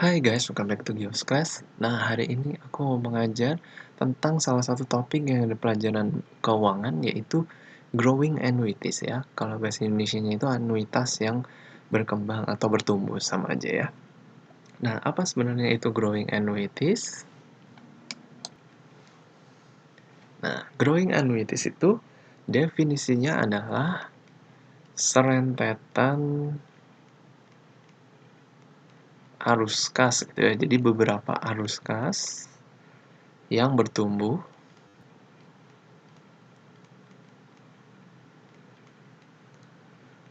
Hai guys, welcome back to Gios Class. Nah, hari ini aku mau mengajar tentang salah satu topik yang ada pelajaran keuangan, yaitu growing annuities ya. Kalau bahasa Indonesianya itu anuitas yang berkembang atau bertumbuh, sama aja ya. Nah, apa sebenarnya itu growing annuities? Nah, growing annuities itu definisinya adalah serentetan arus kas gitu ya. Jadi beberapa arus kas yang bertumbuh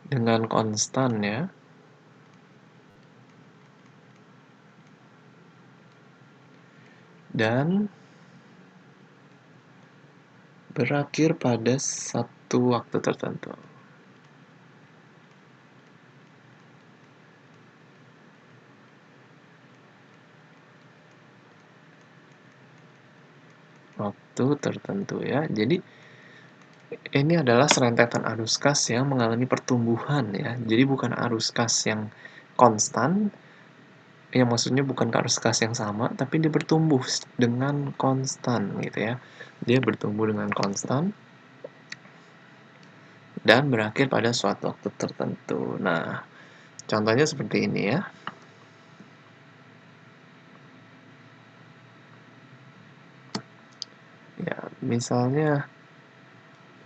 dengan konstan ya, dan berakhir pada satu waktu tertentu. Waktu tertentu ya. Jadi ini adalah serentetan arus kas yang mengalami pertumbuhan ya. Jadi bukan arus kas yang konstan, yang maksudnya bukan arus kas yang sama, tapi dia bertumbuh dengan konstan gitu ya. Dia bertumbuh dengan konstan dan berakhir pada suatu waktu tertentu. Nah, contohnya seperti ini ya. Ya, misalnya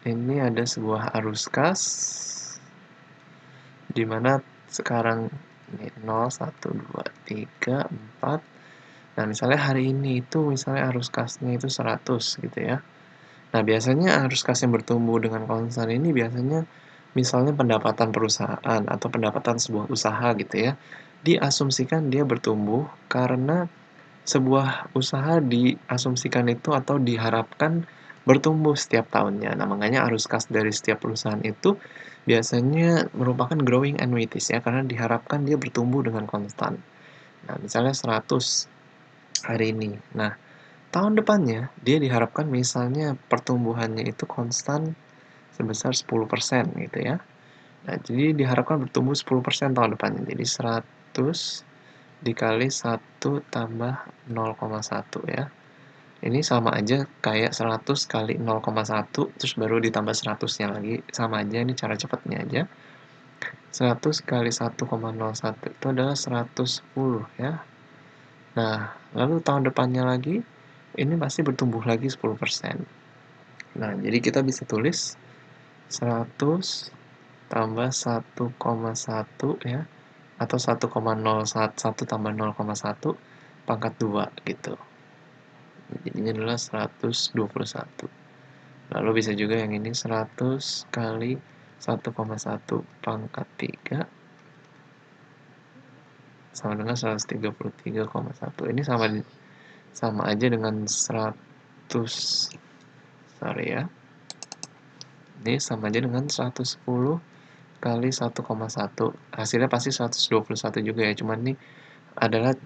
ini ada sebuah arus kas di mana sekarang ini 0, 1, 2, 3, 4. Nah, misalnya hari ini itu misalnya arus kasnya itu 100 gitu ya. Nah, biasanya arus kas yang bertumbuh dengan konstan ini biasanya misalnya pendapatan perusahaan atau pendapatan sebuah usaha gitu ya. Diasumsikan dia bertumbuh karena sebuah usaha diasumsikan itu atau diharapkan bertumbuh setiap tahunnya. Nah, makanya arus kas dari setiap perusahaan itu biasanya merupakan growing annuities ya, karena diharapkan dia bertumbuh dengan konstan. Nah, misalnya 100 hari ini. Nah, tahun depannya dia diharapkan misalnya pertumbuhannya itu konstan sebesar 10% gitu ya. Nah, jadi diharapkan bertumbuh 10% tahun depannya. Jadi 100 dikali 1 tambah 0,1 ya. Ini sama aja kayak 100 kali 0,1 terus baru ditambah 100-nya lagi. Sama aja, ini cara cepatnya aja. 100 kali 1,01 itu adalah 110 ya. Nah, lalu tahun depannya lagi ini pasti bertumbuh lagi 10%. Nah, jadi kita bisa tulis 100 tambah 1,1 ya, atau 1,01 tambah 0,1 pangkat 2 gitu. Jadinya adalah 121. Lalu bisa juga yang ini 100 kali 1,1 pangkat 3 sama dengan 133,1. Ini sama aja dengan 100, sorry ya. Ini sama aja dengan 110 kali 1,1. Hasilnya pasti 121 juga ya. Cuman ini adalah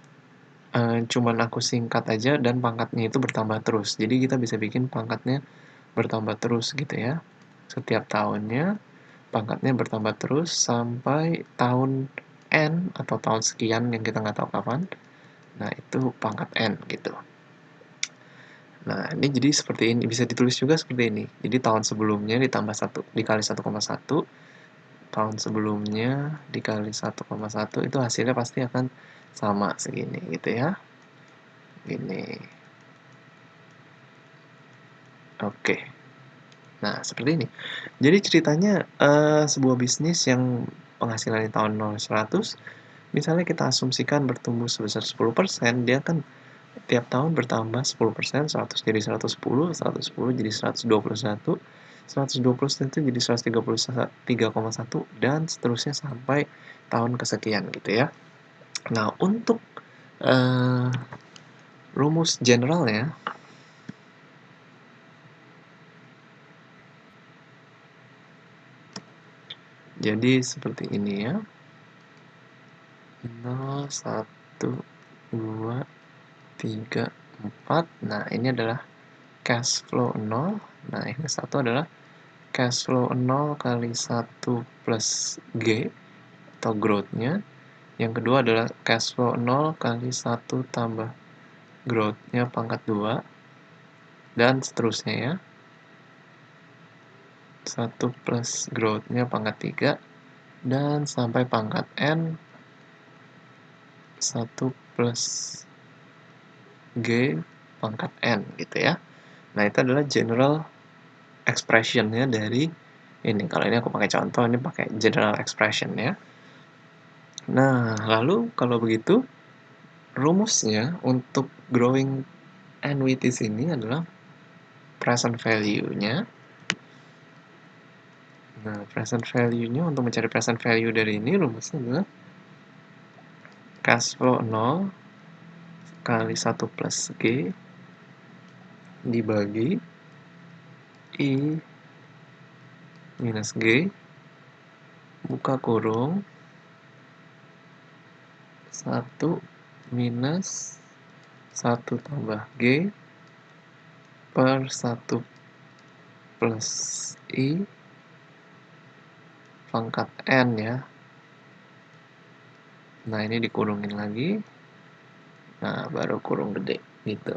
cuman aku singkat aja dan pangkatnya itu bertambah terus. Jadi kita bisa bikin pangkatnya bertambah terus gitu ya. Setiap tahunnya pangkatnya bertambah terus sampai tahun N atau tahun sekian yang kita nggak tahu kapan. Nah, itu pangkat N gitu. Nah, ini jadi seperti ini, bisa ditulis juga seperti ini. Jadi tahun sebelumnya ditambah 1 dikali 1,1, tahun sebelumnya dikali 1,1 itu hasilnya pasti akan sama segini gitu ya. Ini. Oke. Nah, seperti ini. Jadi ceritanya sebuah bisnis yang penghasilan di tahun 0 100, misalnya kita asumsikan bertumbuh sebesar 10%, dia kan tiap tahun bertambah 10%, 100 jadi 110, 110 jadi 121, 121 jadi 133,1 dan seterusnya sampai tahun kesekian gitu ya. Nah, untuk rumus generalnya, jadi seperti ini ya. 0, 1, 2, 3, 4. Nah, ini adalah cash flow 0. Nah, ini 1 adalah cash flow 0 kali 1 plus G atau growth-nya Yang kedua adalah cash flow 0 kali 1 tambah growth-nya pangkat 2, dan seterusnya ya. 1 plus growth-nya pangkat 3, dan sampai pangkat N 1 plus G pangkat N gitu ya. Nah, itu adalah general expression-nya dari ini. Kalau ini aku pakai contoh, ini pakai general expression ya. Nah, lalu kalau begitu, rumusnya untuk growing annuities ini adalah present value-nya. Nah, present value-nya, untuk mencari present value dari ini, rumusnya adalah cash flow 0 kali 1 plus G dibagi I minus G, buka kurung, 1 minus 1 tambah G per 1 plus I pangkat N ya. Nah, ini dikurungin lagi. Nah, baru kurung gede gitu.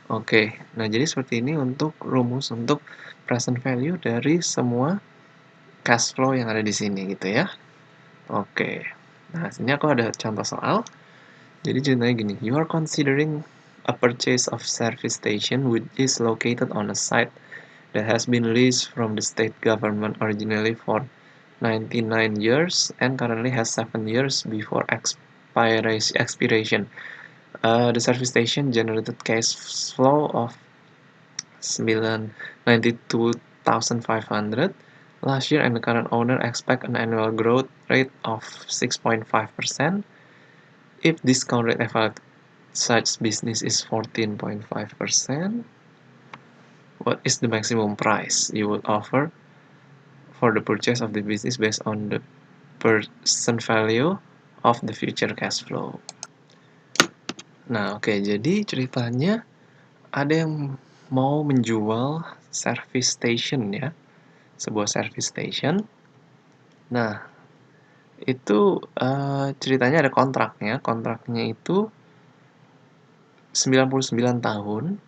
Oke, nah jadi seperti ini untuk rumus untuk present value dari semua cash flow yang ada di sini gitu ya. Oke, nah sini aku ada contoh soal. Jadi ceritanya gini, you are considering a purchase of service station which is located on a site that has been leased from the state government originally for 99 years and currently has 7 years before expiration. The service station generated cash flow of 92,500 last year, and the current owner expect an annual growth rate of 6.5%. If discount rate evaluated such business is 14.5%, what is the maximum price you would offer for the purchase of the business based on the present value of the future cash flow? Nah, oke, jadi ceritanya ada yang mau menjual service station ya, sebuah service station. Nah, itu ceritanya ada kontraknya. Kontraknya itu 99 tahun,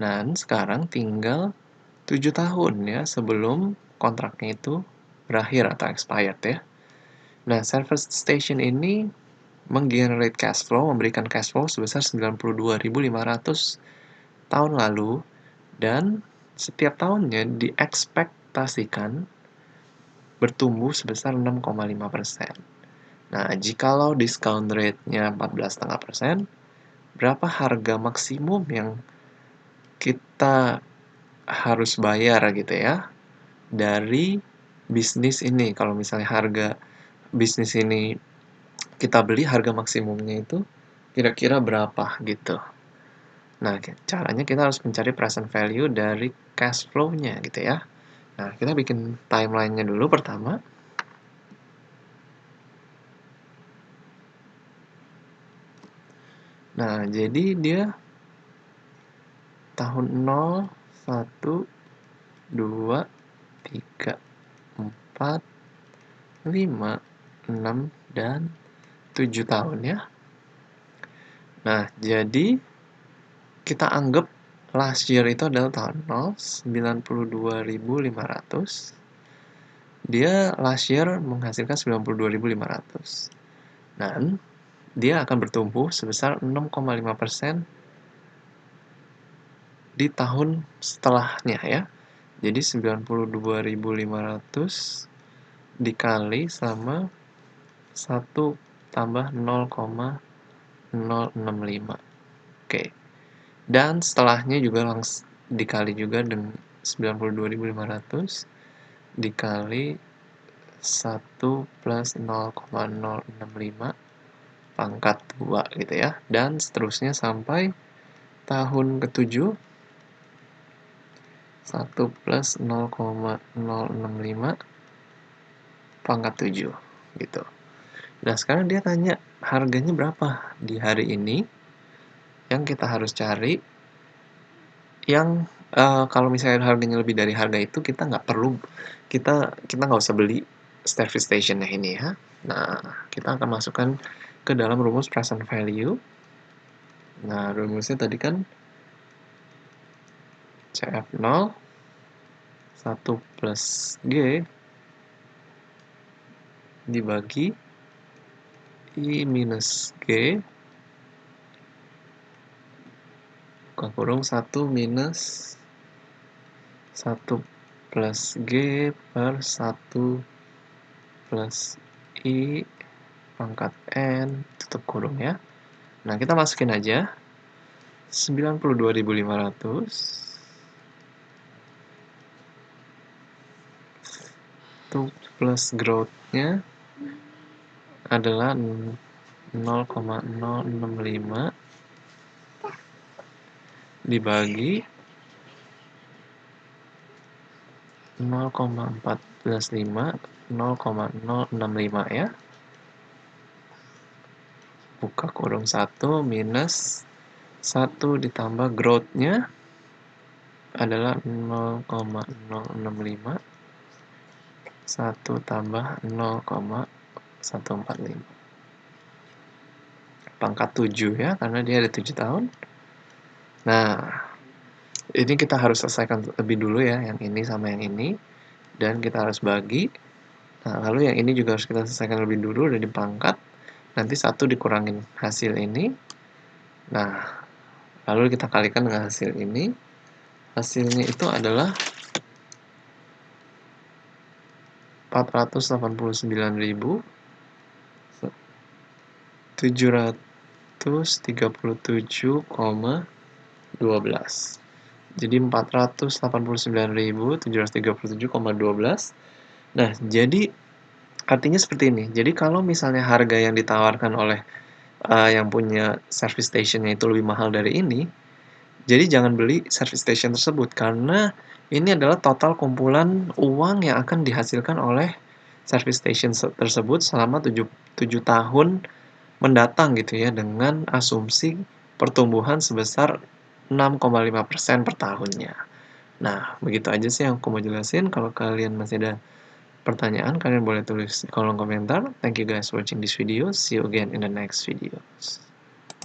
dan sekarang tinggal 7 tahun ya sebelum kontraknya itu berakhir atau expired ya. Nah, service station ini menggenerate cash flow, memberikan cash flow sebesar 92.500 tahun lalu, dan setiap tahunnya diekspektasikan bertumbuh sebesar 6,5%. Nah, jikalau discount rate-nya 14,5%, berapa harga maksimum yang kita harus bayar gitu ya dari bisnis ini? Kalau misalnya harga bisnis ini kita beli, harga maksimumnya itu kira-kira berapa gitu. Nah, caranya kita harus mencari present value dari cash flow-nya gitu ya. Nah, kita bikin timeline-nya dulu pertama. Nah, jadi dia tahun 0, 1, 2, 3, 4, 5, 6, dan 7 tahun ya. Nah, jadi kita anggap last year itu adalah tahun 0, 92.500. Dia last year menghasilkan 92.500. Dan dia akan bertumbuh sebesar 6,5% di tahun setelahnya ya. Jadi 92.500 dikali sama 1 tambah 0,065. Oke. Dan setelahnya juga langsung dikali juga dengan 92.500 dikali 1 plus 0,065 pangkat 2 gitu ya. Dan seterusnya sampai tahun ke-7 1 plus 0,065 pangkat 7 gitu. Nah, sekarang dia tanya harganya berapa di hari ini yang kita harus cari, yang kalau misalnya harganya lebih dari harga itu kita nggak perlu, kita nggak usah beli service station-nya ini ya. Nah, kita akan masukkan ke dalam rumus present value. Nah, rumusnya tadi kan CF0 1 plus G dibagi I minus G buka kurung 1 minus 1 plus G per 1 plus I pangkat N tutup kurung ya. Nah, kita masukin aja 92.500 itu plus growth-nya adalah 0,065 dibagi 0,415 0,065 ya. Buka kurung 1 minus 1 ditambah growth-nya adalah 0,065 1 tambah 0,145 pangkat 7 ya, karena dia ada 7 tahun. Nah, ini kita harus selesaikan lebih dulu ya, yang ini sama yang ini, dan kita harus bagi. Nah, lalu yang ini juga harus kita selesaikan lebih dulu, udah dipangkat. Nanti 1 dikurangin hasil ini. Nah, lalu kita kalikan dengan hasil ini. Hasilnya itu adalah 489.737,12. Jadi 489.737,12. Nah, jadi artinya seperti ini. Jadi kalau misalnya harga yang ditawarkan oleh yang punya service station-nya itu lebih mahal dari ini, jadi jangan beli service station tersebut karena ini adalah total kumpulan uang yang akan dihasilkan oleh service station tersebut selama 7 tahun mendatang gitu ya, dengan asumsi pertumbuhan sebesar 6,5% per tahunnya. Nah, begitu aja sih yang aku mau jelasin. Kalau kalian masih ada pertanyaan, kalian boleh tulis di kolom komentar. Thank you guys for watching this video. See you again in the next videos.